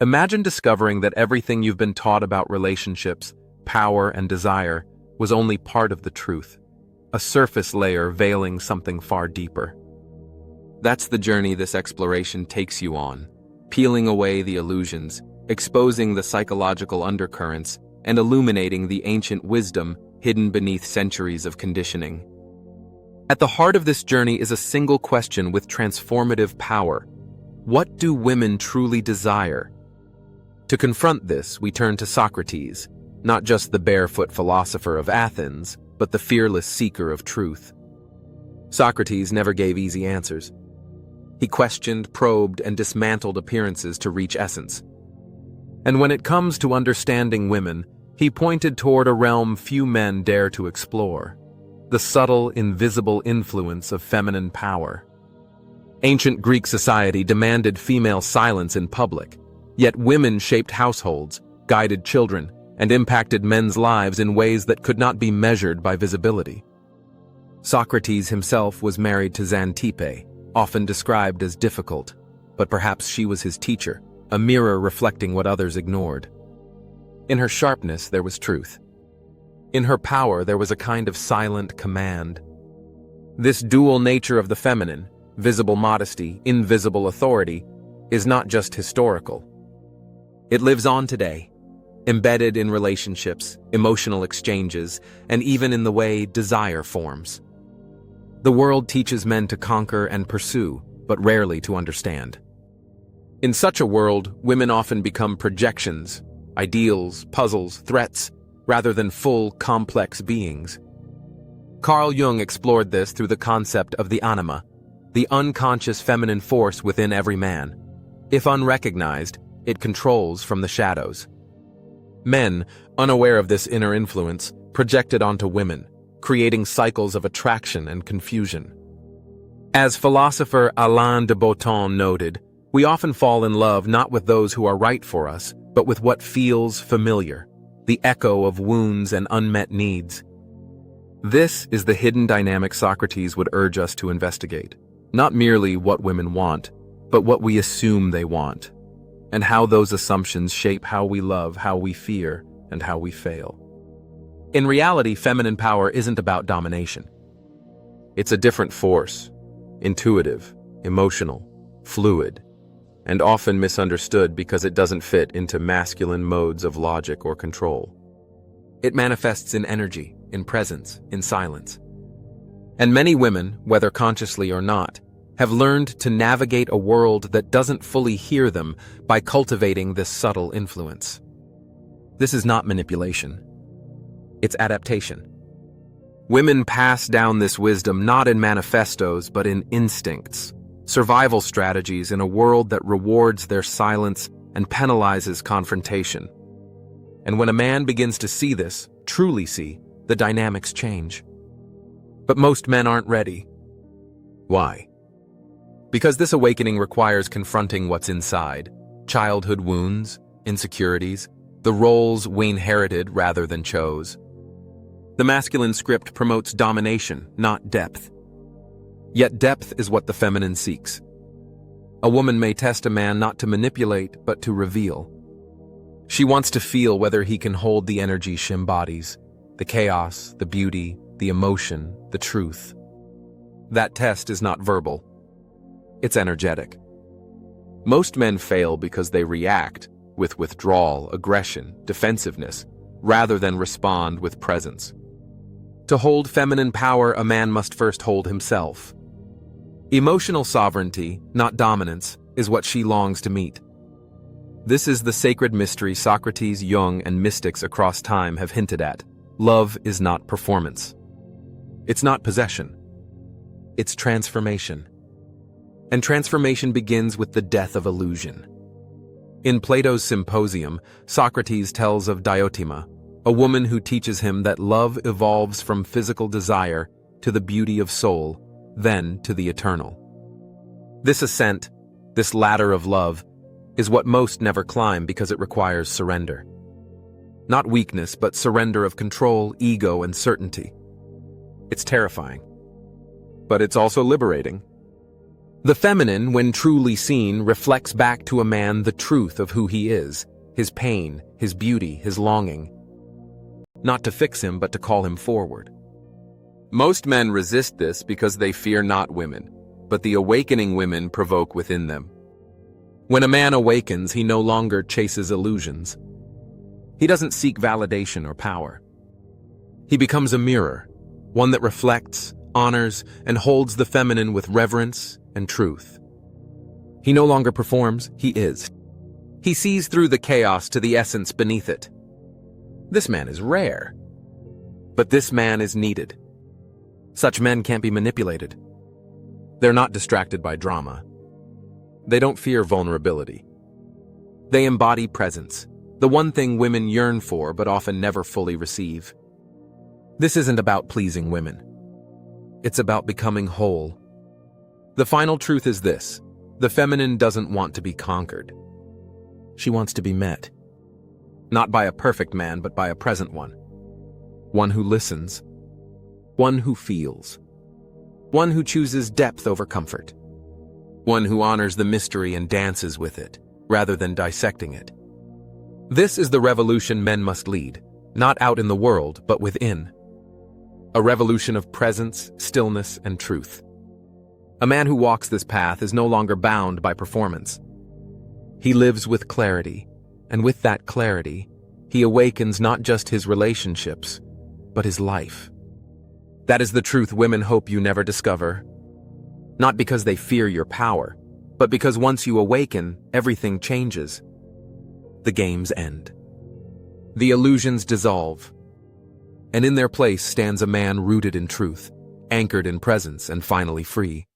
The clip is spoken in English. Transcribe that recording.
Imagine discovering that everything you've been taught about relationships, power, and desire was only part of the truth, a surface layer veiling something far deeper. That's the journey this exploration takes you on, peeling away the illusions, exposing the psychological undercurrents, and illuminating the ancient wisdom hidden beneath centuries of conditioning. At the heart of this journey is a single question with transformative power. What do women truly desire? To confront this, we turn to Socrates, not just the barefoot philosopher of Athens, but the fearless seeker of truth. Socrates never gave easy answers. He questioned, probed, and dismantled appearances to reach essence. And when it comes to understanding women, he pointed toward a realm few men dare to explore: the subtle, invisible influence of feminine power. Ancient Greek society demanded female silence in public, yet women shaped households, guided children, and impacted men's lives in ways that could not be measured by visibility. Socrates himself was married to Xantippe, often described as difficult, but perhaps she was his teacher, a mirror reflecting what others ignored. In her sharpness there was truth. In her power there was a kind of silent command. This dual nature of the feminine, visible modesty, invisible authority, is not just historical. It lives on today, embedded in relationships, emotional exchanges, and even in the way desire forms. The world teaches men to conquer and pursue, but rarely to understand. In such a world, women often become projections, ideals, puzzles, threats, rather than full, complex beings. Carl Jung explored this through the concept of the anima, the unconscious feminine force within every man. If unrecognized, it controls from the shadows. Men, unaware of this inner influence, projected onto women, creating cycles of attraction and confusion. As philosopher Alain de Botton noted, we often fall in love not with those who are right for us, but with what feels familiar, the echo of wounds and unmet needs. This is the hidden dynamic Socrates would urge us to investigate, not merely what women want, but what we assume they want, and how those assumptions shape how we love, how we fear, and how we fail. In reality, feminine power isn't about domination. It's a different force, intuitive, emotional, fluid, and often misunderstood because it doesn't fit into masculine modes of logic or control. It manifests in energy, in presence, in silence. And many women, whether consciously or not, have learned to navigate a world that doesn't fully hear them by cultivating this subtle influence. This is not manipulation. It's adaptation. Women pass down this wisdom not in manifestos but in instincts, survival strategies in a world that rewards their silence and penalizes confrontation. And when a man begins to see this, truly see, the dynamics change. But most men aren't ready. Why? Because this awakening requires confronting what's inside: childhood wounds, insecurities, the roles we inherited rather than chose. The masculine script promotes domination, not depth. Yet depth is what the feminine seeks. A woman may test a man not to manipulate, but to reveal. She wants to feel whether he can hold the energy she embodies, the chaos, the beauty, the emotion, the truth. That test is not verbal. It's energetic. Most men fail because they react with withdrawal, aggression, defensiveness, rather than respond with presence. To hold feminine power, a man must first hold himself. Emotional sovereignty, not dominance, is what she longs to meet. This is the sacred mystery Socrates, Jung, and mystics across time have hinted at. Love is not performance. It's not possession. It's transformation. And transformation begins with the death of illusion. In Plato's Symposium, Socrates tells of Diotima, a woman who teaches him that love evolves from physical desire to the beauty of soul, then to the eternal. This ascent, this ladder of love, is what most never climb because it requires surrender. Not weakness, but surrender of control, ego, and certainty. It's terrifying. But it's also liberating. The feminine, when truly seen, reflects back to a man the truth of who he is, his pain, his beauty, his longing. Not to fix him, but to call him forward. Most men resist this because they fear not women, but the awakening women provoke within them. When a man awakens, he no longer chases illusions. He doesn't seek validation or power. He becomes a mirror, one that reflects, honors, and holds the feminine with reverence and truth. He no longer performs, he is. He sees through the chaos to the essence beneath it. This man is rare, but this man is needed. Such men can't be manipulated. They're not distracted by drama. They don't fear vulnerability. They embody presence, the one thing women yearn for but often never fully receive. This isn't about pleasing women. It's about becoming whole. The final truth is this: the feminine doesn't want to be conquered. She wants to be met. Not by a perfect man, but by a present one. One who listens. One who feels. One who chooses depth over comfort. One who honors the mystery and dances with it, rather than dissecting it. This is the revolution men must lead, not out in the world, but within. A revolution of presence, stillness, and truth. A man who walks this path is no longer bound by performance. He lives with clarity, and with that clarity, he awakens not just his relationships, but his life. That is the truth women hope you never discover. Not because they fear your power, but because once you awaken, everything changes. The games end. The illusions dissolve. And in their place stands a man rooted in truth, anchored in presence, and finally free.